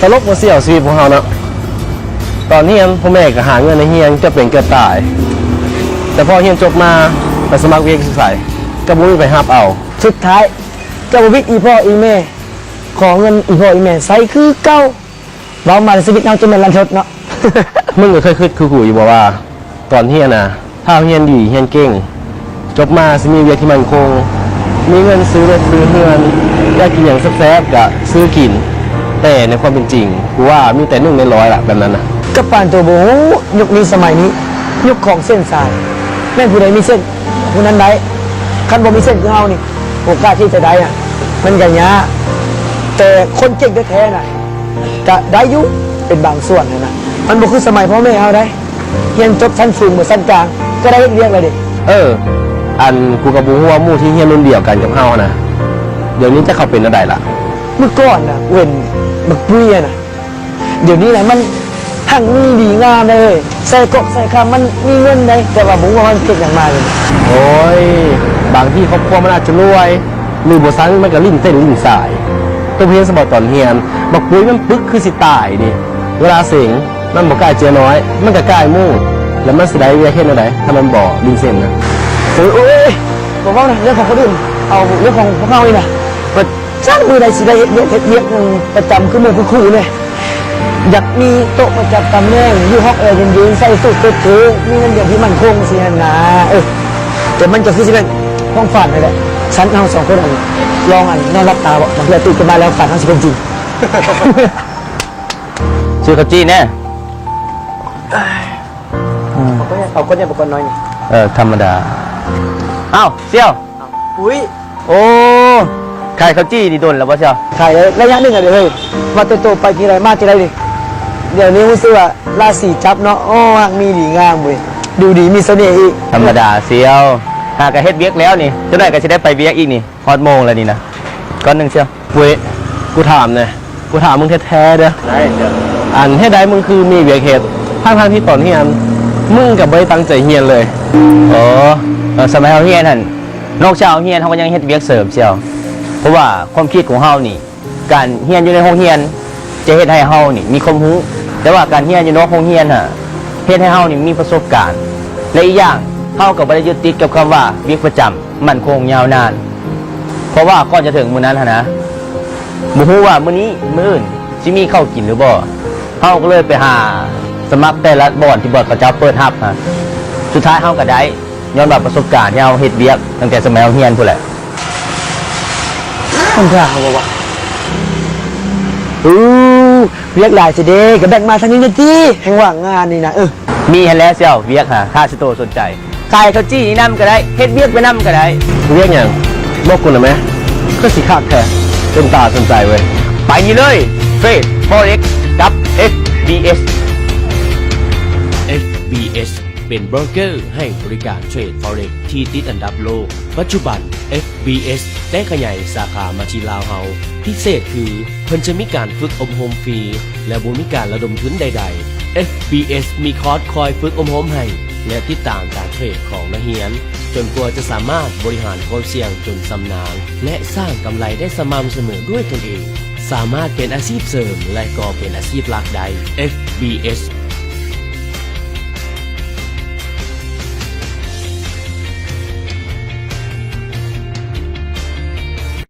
ตลกบ่เสี่ยวชีวิตของเราเนาะตอนเฮียนพ่อแม่ก็หาเงินในเฮียนจะเป็นเกือบตายแต่พอเฮียนจบมาไปสมัครเรียนศึกษาก็บ่มีไปรับเอาสุดท้ายเจ้าวิทย์อีพ่ออีแม่ขอเงินอีพ่ออีแม่ใส่คือเก่าเรามาชีวิตเราจะเป็นรันทดเนาะ มึงก็เคยคิดคือกูอยู่บ่ว่าตอนเฮียนน่ะถ้าเฮียนดีเฮียนเก่งจบมาสิมีเวียกที่มั่นคงมีเงินซื้อรถซื้อเฮือนอยากกินอย่างแซ่บๆก็ซื้อกินแต่ในความเป็นจริงกูว่ามีแต่1 ใน 100ล่ะแบบนั้นน่ะกระปานตัวโบยุคนี้สมัยนี้ยุคของเส้นสายแม่ผู้ใดมีเส้นผู้นั้นได้คันบ่มีเส้นคือเฮานี่โอกาสที่จะได้อ่ะมันก็ยากแต่คนเก่งแท้ๆน่ะก็ได้อยู่เป็นบางส่วนนะมันบ่คือสมัยพ่อแม่เฮาได้เรียนจบชั้นสูงเหมือนชั้นกลางก็ได้เรียกเลยดิอันกูกับบูฮู้ว่าหมู่ที่เฮียนรุ่นเดียวกันกับเฮานะเดี๋ยวนี้จะเข้าเป็นอะไรล่ะเมื่อก่อนน่ะเว้นบักปุ้ยน่ะเดี๋ยวนี้แหละมันทั้งมีดีงามเลยใส่กกใส่คำมันมีเงินได้แต่ว่าผมว่ามันเก็บอย่างมาเลยโอ้ยบางที่ครอบครัวมันอาจจะรวยหรือบ่ซังมันก็ลิ้นเส้นลิ้นสายตัวเพียนสมบัติตอนเฮียนบักปุ้ยมันปึ๊กคือสิตายดิเวลาเสียงมันบ่กล้าเจียน้อยมันก็กล้ามู่แล้วมันสิได้เวียเฮ็ดจังได๋ถ้ามันบ่ลิ้นเส้นนะโอ้ยบอกว่านะเรื่องของคนอื่นเอาเรื่องของพวกเรานี่นะว่าจ้างมือใดสิได้เยอะประจำขึ้นมือคู่เลยอยากมีโต๊ะประจำตำแหน่งอยู่ห้องเย็นๆใส่สูทเท่ๆมีเงินเดือนที่มันคงสินะแต่มันจะคือสิเป็นห้องฝันเลยแหละฉันเอา2 คนลองนอนรับตาบอกบางทีตื่นขึ้นมาแล้วฝันทั้งสิเป็นจริงชื่อเขาจี้แน่เอาคนเนี่ยบุคคลน้อยนี่ธรรมดาอ้าวเสี่ยวอุ้ยโอ้ใครเขาจี้ดีโดนแล้วป่ะเสี่ยวใครระยะหนึ่งอะเดี๋ยวเฮ้ยมาโตไปทีไรมาทีไรดิเดี๋ยวนี้รู้สึกว่าราศีจับเนาะมีดีงามเว้ยดูดีมีเสน่ห์อีกธรรมดาเสี่ยวหากะเฮ็ดเวียกแล้วนี่จะได้ก็จะได้ไปเวียกอีกนี่ฮอดโมงแล้วนี่นะก้อนหนึ่งเสี่ยวเว้ยกูถามเลยกูถามมึงแท้ๆเด้อได้เด้ออันให้ได้มึงคือมีเวียกเฮ็ดทั้งที่ตอนเฮียนมึงกับบ่ได้ตั้งใจเฮียนเลยสมัยเราเฮียนหั่นนอกจากเฮียนเขาก็ยังเฮ็ดเวียกเสริมเชียวเพราะว่าความคิดของเฮานี่การเฮียนอยู่ในห้องเฮียนจะเฮ็ดให้เฮานี่มีความรู้แต่ว่าการเฮียนอยู่นอกห้องเฮียนเฮ็ดให้เฮานี่มีประสบการณ์และอีกอย่างเฮาก็บ่ได้ยึดติดกับคำว่าเวียกประจำมั่นคงยาวนานเพราะว่าก่อนจะถึงมื้อนั้นนะบ่ฮู้ว่ามื้อนี้มื้ออื่นสิมีข้าวกินหรือบ่เฮาก็เลยไปหาสมัครแต่ละบ่อนที่บ่อนเขาเจ้าเปิดรับสุดท้ายเฮาก็ได้ย้อนแบบประสบการณ์ที่เฮาเฮ็ดเวียกตั้งแต่สมัยเฮาเรียนพุ่นแหละคนท่าเขาบอกว่าเวียกหลายสิเด้ก็แบ่งมาทางนี้นะจี้แห่งว่างงานนี่นะมีให้แล้วเสี่ยวเวียกค่าสิโตสนใจขายข้าวจี้นี่นำก็ได้เฮ็ดเวียกไปนำก็ได้เวียกหยังบอกกูหน่อยมั้ยคือสิคักแท้เป็นตาสนใจเว้ยไปนี่เลยเฟรด Forex กับ FBS FBS เป็นโบรกเกอร์ให้บริการเทรด Forex ที่ติดอันดับโลกปัจจุบัน FBS ได้ขยายสาขามาที่ลาวเฮาพิเศษคือเพิ่นจะมีการฝึกอบรมฟรีและบ่มีการระดมทุนใดๆ FBS มีคอร์สคอยฝึกอบรมให้และติดตามการเทรดของนักเรียนจนกว่าจะสามารถบริหารความเสี่ยงจนชำนาญและสร้างกำไรได้สม่ำเสมอด้วยตนเองสามารถเป็นอาชีพเสริมและก็เป็นอาชีพหลักได้ FBS